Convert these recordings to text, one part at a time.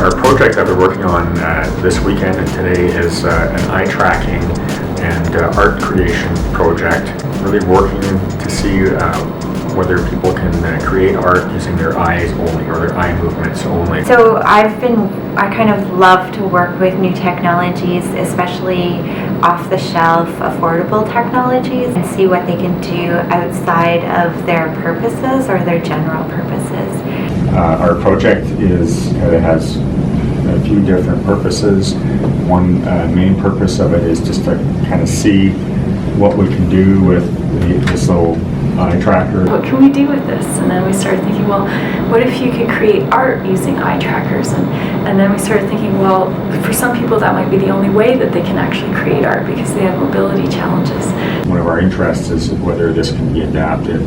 Our project that we're working on this weekend and today is an eye tracking and art creation project, really working to see whether people can create art using their eyes only or their eye movements only. So I kind of love to work with new technologies, especially off-the-shelf, affordable technologies, and see what they can do outside of their purposes or their general purposes. Our project has a few different purposes. One main purpose of it is just to kind of see what we can do with this little eye tracker. What can we do with this? And then we started thinking, well, what if you could create art using eye trackers? And then we started thinking, well, for some people that might be the only way that they can actually create art because they have mobility challenges. One of our interests is whether this can be adapted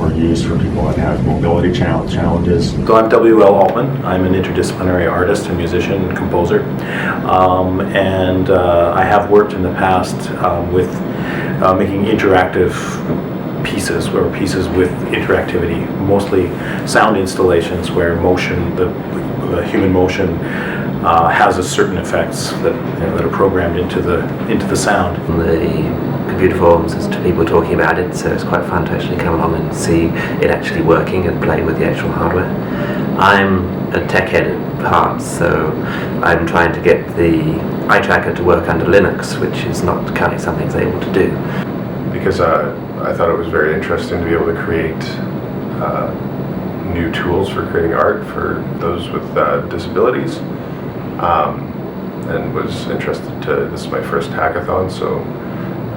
or used for people that have mobility challenges. So I'm W.L. Altman. I'm an interdisciplinary artist and musician and composer. And I have worked in the past with making interactive pieces, or pieces with interactivity, mostly sound installations where motion, the human motion has a certain effects that are programmed into the sound. The computer forums as to people talking about it, so it's quite fun to actually come along and see it actually working and play with the actual hardware. I'm a tech head at heart, so I'm trying to get the eye tracker to work under Linux, which is not currently something it's able to do. Because I thought it was very interesting to be able to create new tools for creating art for those with disabilities, and was interested this is my first hackathon, so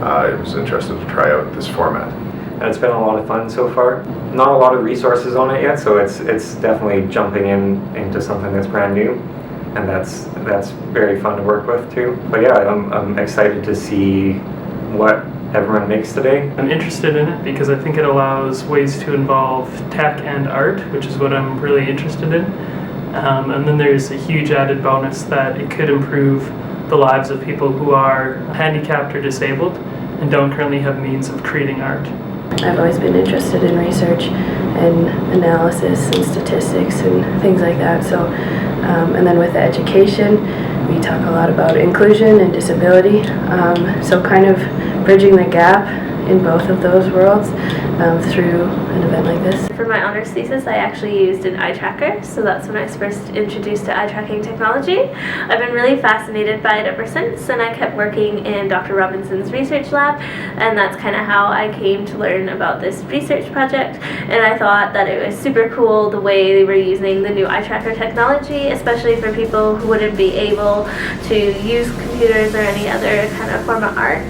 I was interested to try out this format. And it's been a lot of fun so far. Not a lot of resources on it yet, so it's definitely jumping into something that's brand new, and that's very fun to work with too. But yeah, I'm excited to see what everyone makes today. I'm interested in it because I think it allows ways to involve tech and art, which is what I'm really interested in. And then there's a huge added bonus that it could improve the lives of people who are handicapped or disabled and don't currently have means of creating art. I've always been interested in research and analysis and statistics and things like that. So, and then with the education, we talk a lot about inclusion and disability. So kind of bridging the gap in both of those worlds through an event like this. For my honors thesis, I actually used an eye tracker, so that's when I was first introduced to eye tracking technology. I've been really fascinated by it ever since, and I kept working in Dr. Robinson's research lab, and that's kind of how I came to learn about this research project. And I thought that it was super cool the way they were using the new eye tracker technology, especially for people who wouldn't be able to use computers or any other kind of form of art.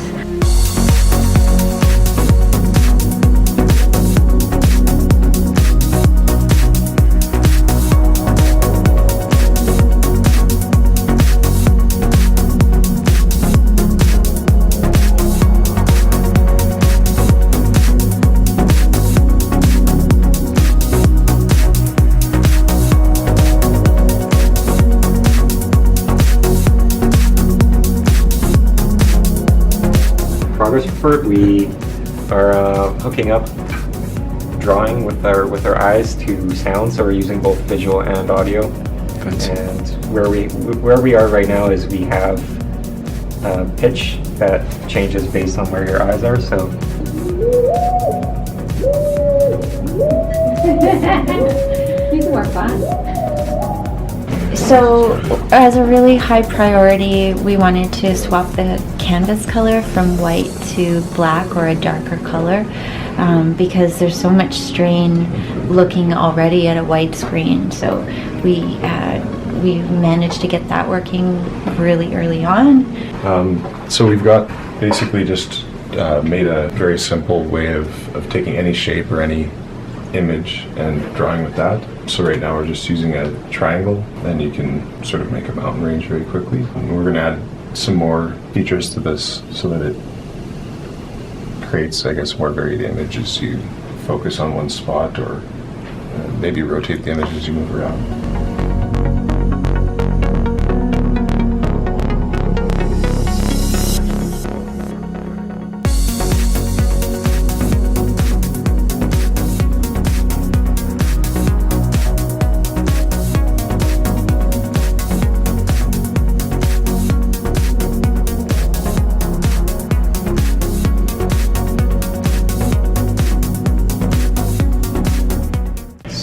Progress report, we are hooking up drawing with our eyes to sound, so we're using both visual and audio. And where we are right now is we have pitch that changes based on where your eyes are. So you can work fast. So as a really high priority, we wanted to swap the canvas color from white to black or a darker color because there's so much strain looking already at a white screen. So we managed to get that working really early on. So we've got basically just made a very simple way of taking any shape or any image and drawing with that. So right now we're just using a triangle, and you can sort of make a mountain range very quickly. And we're going to add some more features to this so that it creates, I guess, more varied images. You focus on one spot, or maybe rotate the image as you move around.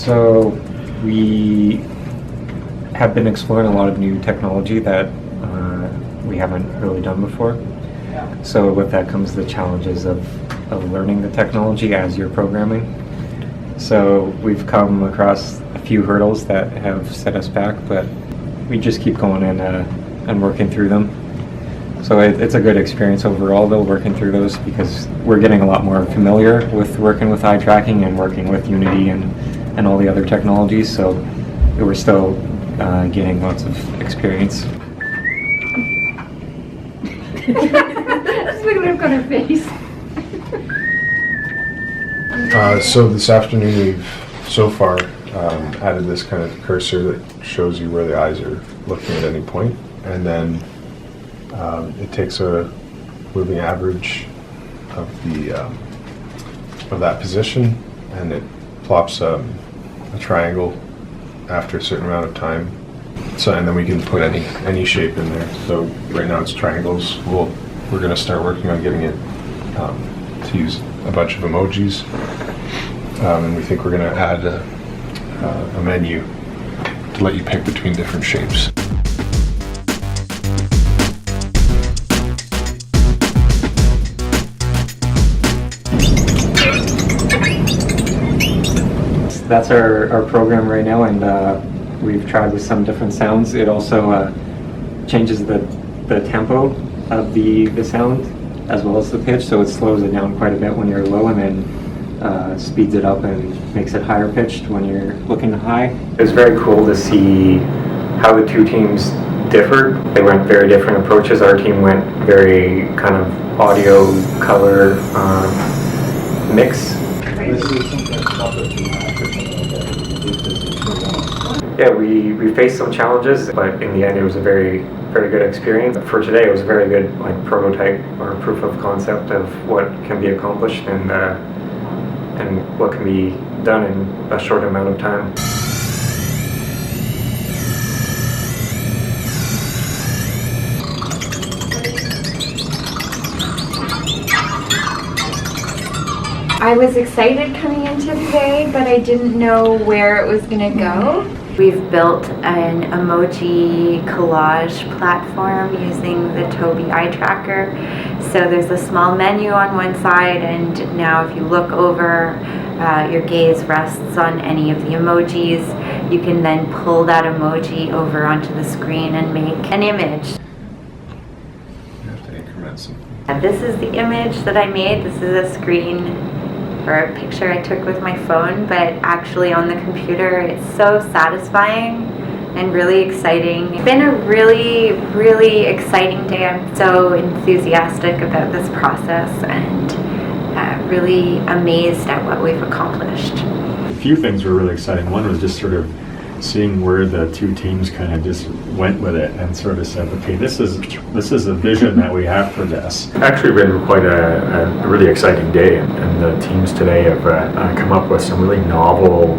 So we have been exploring a lot of new technology that we haven't really done before. So with that comes the challenges of learning the technology as you're programming. So we've come across a few hurdles that have set us back, but we just keep going and working through them. So it's a good experience overall, though, working through those, because we're getting a lot more familiar with working with eye tracking and working with Unity and all the other technologies. So we're still getting lots of experience. Just look at her on her face. So this afternoon we've so far added this kind of cursor that shows you where the eyes are looking at any point, and then it takes a moving average of the of that position, and it plops a triangle after a certain amount of time. So, and then we can put any shape in there. So right now it's triangles. We're going to start working on getting it to use a bunch of emojis, and we think we're going to add a menu to let you pick between different shapes. That's our program right now, and we've tried with some different sounds. It also changes the tempo of the sound as well as the pitch, so it slows it down quite a bit when you're low, and then speeds it up and makes it higher pitched when you're looking high. It was very cool to see how the two teams differed. They went very different approaches. Our team went very kind of audio color mix. Yeah, we faced some challenges, but in the end it was a very good experience. For today it was a very good prototype or proof of concept of what can be accomplished and what can be done in a short amount of time. I was excited coming into today, but I didn't know where it was going to go. We've built an emoji collage platform using the Tobii eye tracker. So there's a small menu on one side, and now if you look over, your gaze rests on any of the emojis. You can then pull that emoji over onto the screen and make an image. You have to increment something. And this is the image that I made. This is a screen or a picture I took with my phone, but actually on the computer. It's so satisfying and really exciting. It's been a really, really exciting day. I'm so enthusiastic about this process and really amazed at what we've accomplished. A few things were really exciting. One was just sort of seeing where the two teams kind of just went with it and sort of said, okay, this is a vision that we have for this. Actually been quite a really exciting day, and the teams today have come up with some really novel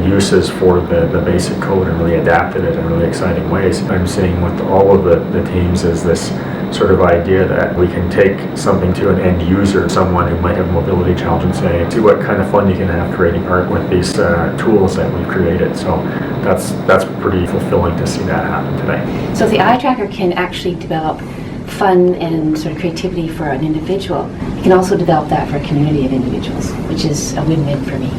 uses for the basic code and really adapted it in really exciting ways. I'm seeing with all of the teams is this sort of idea that we can take something to an end user, someone who might have a mobility challenge, and say, see what kind of fun you can have creating art with these tools that we've created. So that's pretty fulfilling to see that happen today. So the eye tracker can actually develop fun and sort of creativity for an individual. You can also develop that for a community of individuals, which is a win-win for me.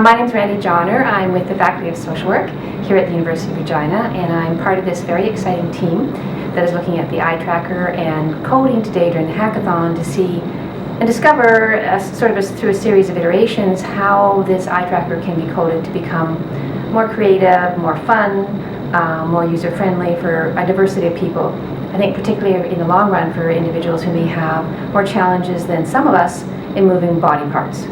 My name is Randy Johnner. I'm with the Faculty of Social Work here at the University of Regina, and I'm part of this very exciting team that is looking at the eye tracker and coding today during the hackathon to see and discover, through a series of iterations, how this eye tracker can be coded to become more creative, more fun, more user-friendly for a diversity of people. I think particularly in the long run for individuals who may have more challenges than some of us in moving body parts.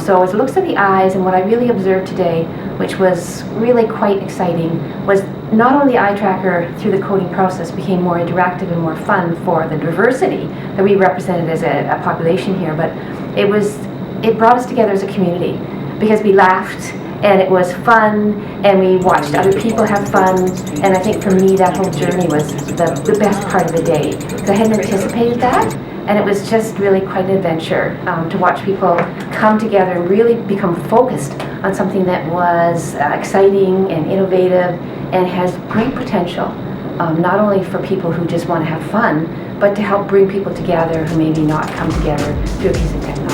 So as it looks at the eyes, and what I really observed today, which was really quite exciting, was not only the eye tracker through the coding process became more interactive and more fun for the diversity that we represented as a population here, but it brought us together as a community because we laughed and it was fun and we watched other people have fun, and I think for me that whole journey was the best part of the day because I hadn't anticipated that. And it was just really quite an adventure to watch people come together and really become focused on something that was exciting and innovative and has great potential, not only for people who just want to have fun, but to help bring people together who maybe not come together through a piece of technology.